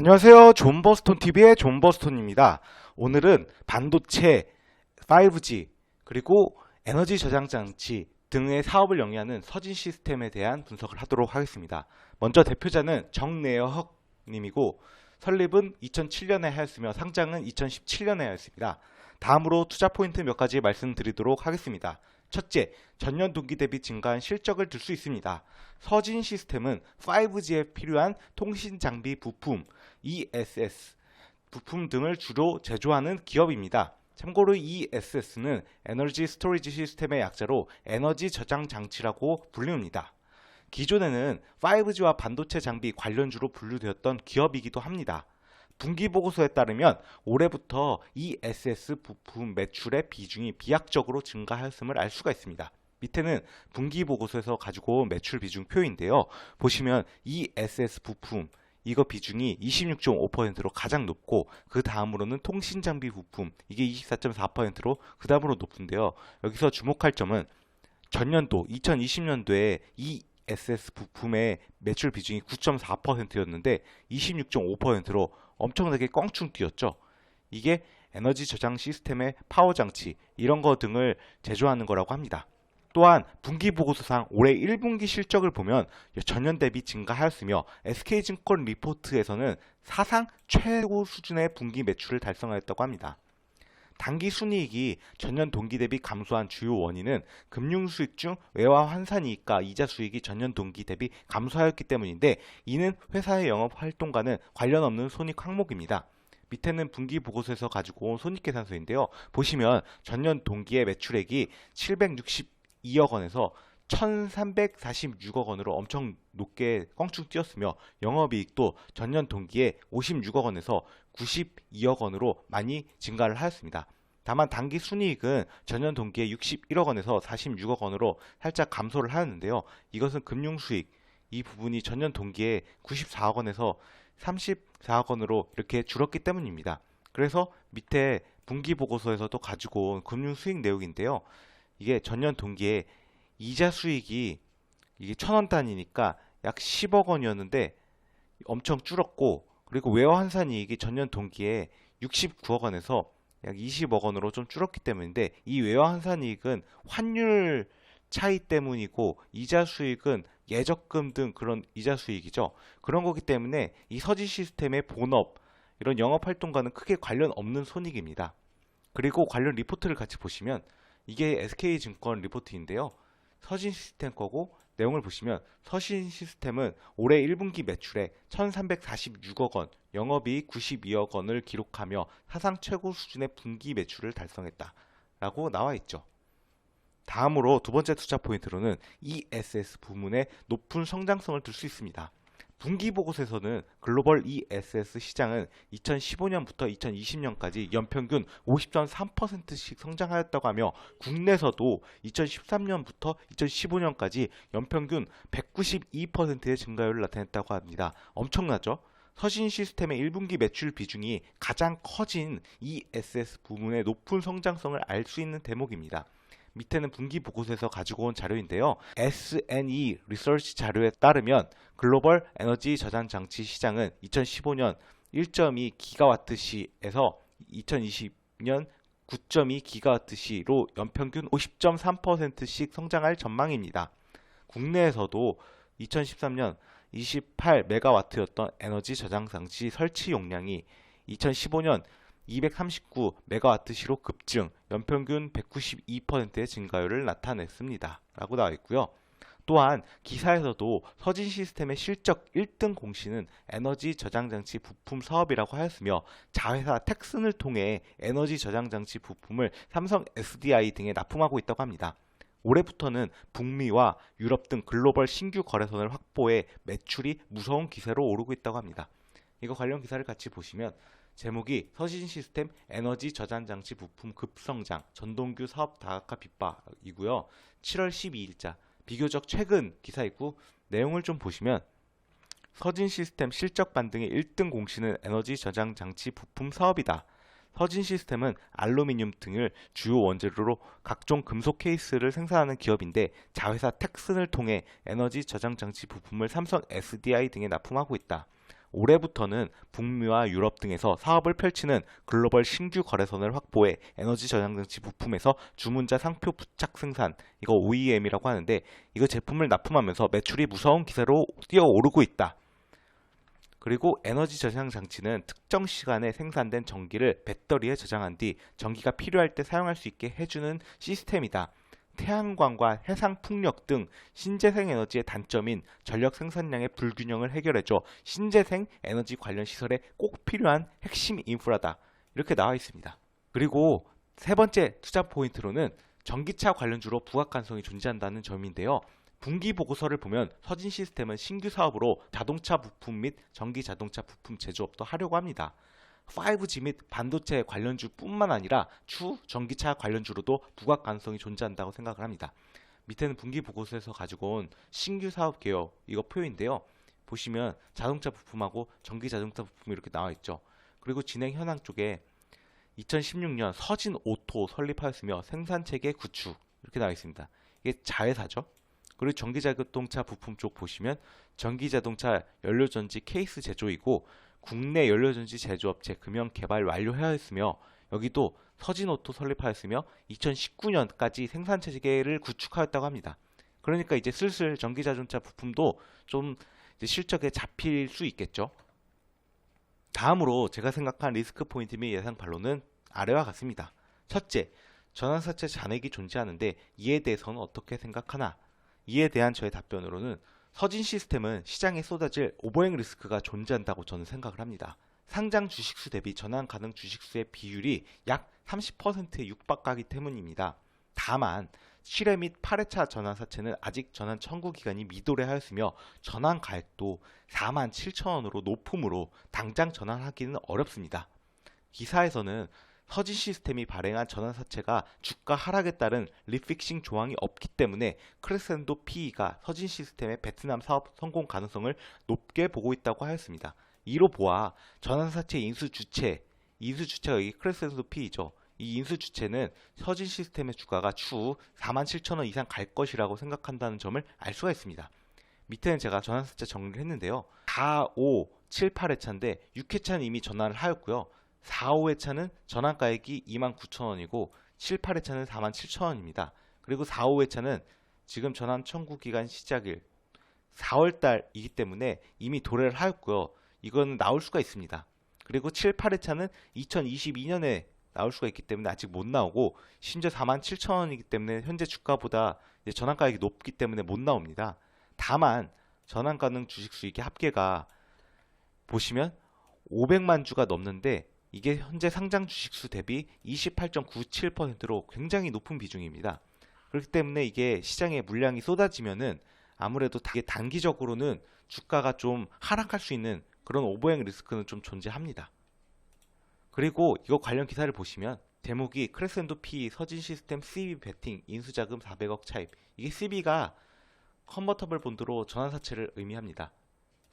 안녕하세요. 존버스톤TV의 존버스톤입니다. 오늘은 반도체, 5G, 그리고 에너지 저장 장치 등의 사업을 영위하는 서진 시스템에 대한 분석을 하도록 하겠습니다. 먼저 대표자는 정내어헉 님이고 설립은 2007년에 하였으며 상장은 2017년에 하였습니다. 다음으로 투자 포인트 몇 가지 말씀드리도록 하겠습니다. 첫째, 전년 동기 대비 증가한 실적을 들 수 있습니다. 서진 시스템은 5G에 필요한 통신 장비 부품, ESS, 부품 등을 주로 제조하는 기업입니다. 참고로 ESS는 에너지 스토리지 시스템의 약자로 에너지 저장 장치라고 불립니다. 기존에는 5G와 반도체 장비 관련주로 분류되었던 기업이기도 합니다. 분기보고서에 따르면 올해부터 ESS 부품 매출의 비중이 비약적으로 증가하였음을 알 수가 있습니다. 밑에는 분기보고서에서 가지고 온 매출 비중 표인데요. 보시면 ESS 부품 이거 비중이 26.5%로 가장 높고 그 다음으로는 통신장비 부품 이게 24.4%로 그 다음으로 높은데요. 여기서 주목할 점은 전년도 2020년도에 ESS 부품의 매출 비중이 9.4%였는데 26.5%로 엄청나게 껑충 뛰었죠. 이게 에너지 저장 시스템의 파워 장치 이런 거 등을 제조하는 거라고 합니다. 또한 분기보고서상 올해 1분기 실적을 보면 전년 대비 증가하였으며 SK증권 리포트에서는 사상 최고 수준의 분기 매출을 달성하였다고 합니다. 당기 순이익이 전년 동기 대비 감소한 주요 원인은 금융 수익 중 외화 환산 이익과 이자 수익이 전년 동기 대비 감소하였기 때문인데 이는 회사의 영업 활동과는 관련 없는 손익 항목입니다. 밑에는 분기 보고서에서 가지고 온 손익계산서인데요. 보시면 전년 동기의 매출액이 762억 원에서 1346억 원으로 엄청 높게 껑충 뛰었으며 영업이익도 전년 동기에 56억 원에서 92억 원으로 많이 증가를 하였습니다. 다만 당기 순이익은 전년 동기에 61억 원에서 46억 원으로 살짝 감소를 하였는데요. 이것은 금융수익 이 부분이 전년 동기에 94억 원에서 34억 원으로 이렇게 줄었기 때문입니다. 그래서 밑에 분기보고서에서도 가지고 온 금융수익 내용인데요. 이게 전년 동기에 이자 수익이 이게 1,000원 단위니까 약 10억 원이었는데 엄청 줄었고 그리고 외화 환산 이익이 전년 동기에 69억 원에서 약 20억 원으로 좀 줄었기 때문인데 이 외화 환산 이익은 환율 차이 때문이고 이자 수익은 예적금 등 그런 이자 수익이죠. 그런 거기 때문에 이 서지 시스템의 본업 이런 영업 활동과는 크게 관련 없는 손익입니다. 그리고 관련 리포트를 같이 보시면 이게 SK증권 리포트인데요. 서진 시스템 거고 내용을 보시면 서진 시스템은 올해 1분기 매출액 1346억 원, 영업이익 92억 원을 기록하며 사상 최고 수준의 분기 매출을 달성했다라고 나와 있죠. 다음으로 두 번째 투자 포인트로는 ESS 부문의 높은 성장성을 들 수 있습니다. 분기보고서에서는 글로벌 ESS 시장은 2015년부터 2020년까지 연평균 50.3%씩 성장하였다고 하며 국내에서도 2013년부터 2015년까지 연평균 192%의 증가율을 나타냈다고 합니다. 엄청나죠? 서신 시스템의 1분기 매출 비중이 가장 커진 ESS 부문의 높은 성장성을 알 수 있는 대목입니다. 밑에는 분기 보고서에서 가지고 온 자료인데요. S&E 리서치 자료에 따르면 글로벌 에너지 저장 장치 시장은 2015년 1.2 기가와트시에서 2020년 9.2 기가와트시로 연평균 50.3%씩 성장할 전망입니다. 국내에서도 2013년 28 메가와트였던 에너지 저장 장치 설치 용량이 2015년 239 메가와트시로 급증, 연평균 192%의 증가율을 나타냈습니다. 라고 나와 있고요. 또한 기사에서도 서진 시스템의 실적 1등 공시는 에너지 저장장치 부품 사업이라고 하였으며 자회사 텍슨을 통해 에너지 저장장치 부품을 삼성 SDI 등에 납품하고 있다고 합니다. 올해부터는 북미와 유럽 등 글로벌 신규 거래선을 확보해 매출이 무서운 기세로 오르고 있다고 합니다. 이거 관련 기사를 같이 보시면 제목이 서진 시스템 에너지 저장 장치 부품 급성장 전동규 사업 다각화 빗발이고요. 7월 12일자 비교적 최근 기사이고 내용을 좀 보시면 서진 시스템 실적 반등의 1등 공시는 에너지 저장 장치 부품 사업이다. 서진 시스템은 알루미늄 등을 주요 원재료로 각종 금속 케이스를 생산하는 기업인데 자회사 텍슨을 통해 에너지 저장 장치 부품을 삼성 SDI 등에 납품하고 있다. 올해부터는 북미와 유럽 등에서 사업을 펼치는 글로벌 신규 거래선을 확보해 에너지 저장장치 부품에서 주문자 상표 부착 생산, 이거 OEM이라고 하는데, 이거 제품을 납품하면서 매출이 무서운 기세로 뛰어오르고 있다. 그리고 에너지 저장 장치는 특정 시간에 생산된 전기를 배터리에 저장한 뒤 전기가 필요할 때 사용할 수 있게 해주는 시스템이다. 태양광과 해상 풍력 등 신재생 에너지의 단점인 전력 생산량의 불균형을 해결해줘 신재생 에너지 관련 시설에 꼭 필요한 핵심 인프라다. 이렇게 나와 있습니다. 그리고 세 번째 투자 포인트로는 전기차 관련주로 부각 가능성이 존재한다는 점인데요. 분기 보고서를 보면 서진 시스템은 신규 사업으로 자동차 부품 및 전기 자동차 부품 제조업도 하려고 합니다. 5G 및 반도체 관련주뿐만 아니라 추후 전기차 관련주로도 부각 가능성이 존재한다고 생각을 합니다. 밑에는 분기 보고서에서 가지고 온 신규 사업 개요, 이거 표인데요. 보시면 자동차 부품하고 전기 자동차 부품이 이렇게 나와 있죠. 그리고 진행 현황 쪽에 2016년 서진 오토 설립하였으며 생산체계 구축 이렇게 나와 있습니다. 이게 자회사죠. 그리고 전기자동차 부품 쪽 보시면 전기자동차 연료전지 케이스 제조이고 국내 연료전지 제조업체 금형 개발 완료하였으며 여기도 서진오토 설립하였으며 2019년까지 생산체계를 구축하였다고 합니다. 그러니까 이제 슬슬 전기자동차 부품도 좀 이제 실적에 잡힐 수 있겠죠. 다음으로 제가 생각한 리스크 포인트 및 예상 반론은 아래와 같습니다. 첫째, 전환사채 잔액이 존재하는데 이에 대해서는 어떻게 생각하나? 이에 대한 저의 답변으로는 서진 시스템은 시장에 쏟아질 오버행 리스크가 존재한다고 저는 생각을 합니다. 상장 주식수 대비 전환 가능 주식수의 비율이 약 30%에 육박하기 때문입니다. 다만 7회 및 8회차 전환사채는 아직 전환 청구 기간이 미도래하였으며 전환 가액도 47,000원으로 높음으로 당장 전환하기는 어렵습니다. 기사에서는 서진 시스템이 발행한 전환사채가 주가 하락에 따른 리픽싱 조항이 없기 때문에 크레센도 PE가 서진 시스템의 베트남 사업 성공 가능성을 높게 보고 있다고 하였습니다. 이로 보아 전환사채 인수주체가 여기 크레센도 PE죠. 이 인수주체는 서진 시스템의 주가가 추후 47,000원 이상 갈 것이라고 생각한다는 점을 알 수가 있습니다. 밑에는 제가 전환사채 정리를 했는데요. 4, 5, 7, 8회차인데 6회차는 이미 전환을 하였고요. 4, 5회차는 전환가액이 29,000원이고 7, 8회차는 47,000원입니다. 그리고 4, 5회차는 지금 전환 청구 기간 시작일 4월달이기 때문에 이미 도래를 하였고요. 이건 나올 수가 있습니다. 그리고 7, 8회차는 2022년에 나올 수가 있기 때문에 아직 못 나오고 심지어 47,000원이기 때문에 현재 주가보다 전환가액이 높기 때문에 못 나옵니다. 다만 전환 가능 주식 수익의 합계가 보시면 500만 주가 넘는데 이게 현재 상장 주식수 대비 28.97%로 굉장히 높은 비중입니다. 그렇기 때문에 이게 시장에 물량이 쏟아지면은 아무래도 이게 단기적으로는 주가가 좀 하락할 수 있는 그런 오버행 리스크는 좀 존재합니다. 그리고 이거 관련 기사를 보시면 제목이 크레센도 PE 서진 시스템 CB 베팅 인수자금 400억 차입. 이게 CB가 컨버터블 본드로 전환사채를 의미합니다.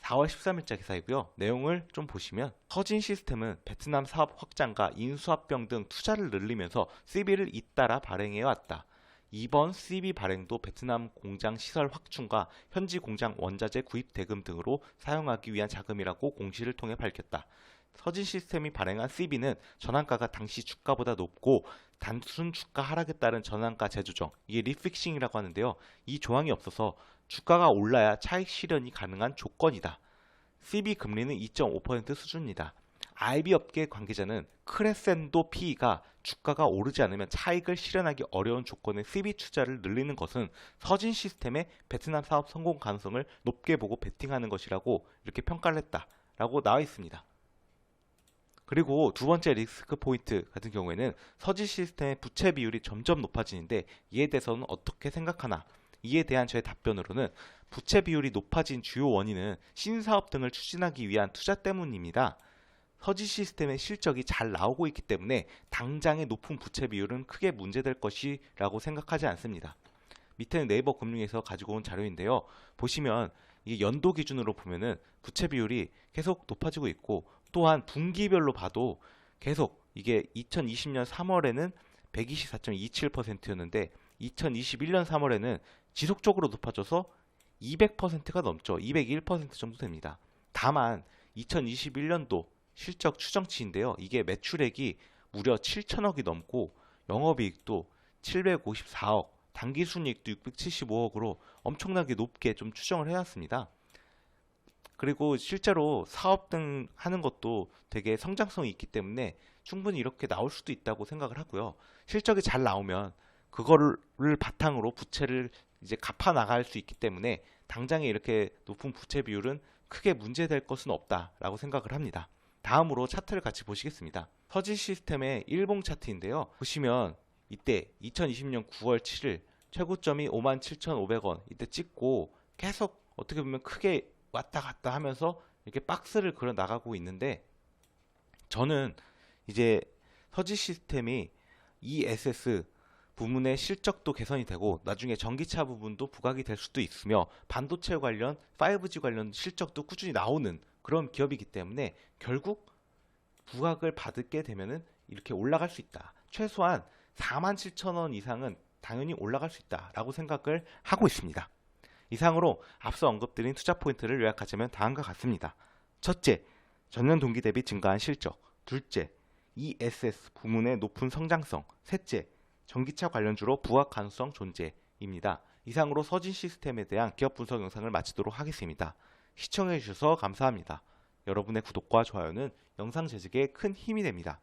4월 13일자 기사이고요. 내용을 좀 보시면 서진 시스템은 베트남 사업 확장과 인수합병 등 투자를 늘리면서 CB를 잇따라 발행해 왔다. 이번 CB 발행도 베트남 공장 시설 확충과 현지 공장 원자재 구입 대금 등으로 사용하기 위한 자금이라고 공시를 통해 밝혔다. 서진 시스템이 발행한 CB는 전환가가 당시 주가보다 높고 단순 주가 하락에 따른 전환가 재조정, 이게 리픽싱이라고 하는데요. 이 조항이 없어서 주가가 올라야 차익 실현이 가능한 조건이다. CB 금리는 2.5% 수준이다. IB 업계 관계자는 크레센도 PE가 주가가 오르지 않으면 차익을 실현하기 어려운 조건의 CB 투자를 늘리는 것은 서진 시스템의 베트남 사업 성공 가능성을 높게 보고 베팅하는 것이라고 이렇게 평가를 했다라고 나와 있습니다. 그리고 두 번째 리스크 포인트 같은 경우에는 서진 시스템의 부채 비율이 점점 높아지는데 이에 대해서는 어떻게 생각하나? 이에 대한 저의 답변으로는 부채 비율이 높아진 주요 원인은 신사업 등을 추진하기 위한 투자 때문입니다. 서진 시스템의 실적이 잘 나오고 있기 때문에 당장의 높은 부채 비율은 크게 문제될 것이라고 생각하지 않습니다. 밑에는 네이버 금융에서 가지고 온 자료인데요. 보시면 이게 연도 기준으로 보면은 부채 비율이 계속 높아지고 있고 또한 분기별로 봐도 계속 이게 2020년 3월에는 124.27%였는데 2021년 3월에는 지속적으로 높아져서 200%가 넘죠. 201% 정도 됩니다. 다만 2021년도 실적 추정치인데요. 이게 매출액이 무려 7천억이 넘고 영업이익도 754억, 당기순이익도 675억으로 엄청나게 높게 좀 추정을 해왔습니다. 그리고 실제로 사업 등 하는 것도 되게 성장성이 있기 때문에 충분히 이렇게 나올 수도 있다고 생각을 하고요. 실적이 잘 나오면 그거를 바탕으로 부채를 이제 갚아 나갈 수 있기 때문에 당장에 이렇게 높은 부채 비율은 크게 문제될 것은 없다라고 생각을 합니다. 다음으로 차트를 같이 보시겠습니다. 서진 시스템의 일봉 차트인데요. 보시면 이때 2020년 9월 7일 최고점이 57,500원 이때 찍고 계속 어떻게 보면 크게 왔다 갔다 하면서 이렇게 박스를 그려 나가고 있는데, 저는 이제 서지 시스템이 ESS 부문의 실적도 개선이 되고 나중에 전기차 부분도 부각이 될 수도 있으며 반도체 관련 5G 관련 실적도 꾸준히 나오는 그런 기업이기 때문에 결국 부각을 받게 되면은 이렇게 올라갈 수 있다. 최소한 47,000원 이상은 당연히 올라갈 수 있다라고 생각을 하고 있습니다. 이상으로 앞서 언급드린 투자 포인트를 요약하자면 다음과 같습니다. 첫째, 전년 동기 대비 증가한 실적. 둘째, ESS 부문의 높은 성장성. 셋째, 전기차 관련주로 부각 가능성 존재입니다. 이상으로 서진 시스템에 대한 기업 분석 영상을 마치도록 하겠습니다. 시청해주셔서 감사합니다. 여러분의 구독과 좋아요는 영상 제작에 큰 힘이 됩니다.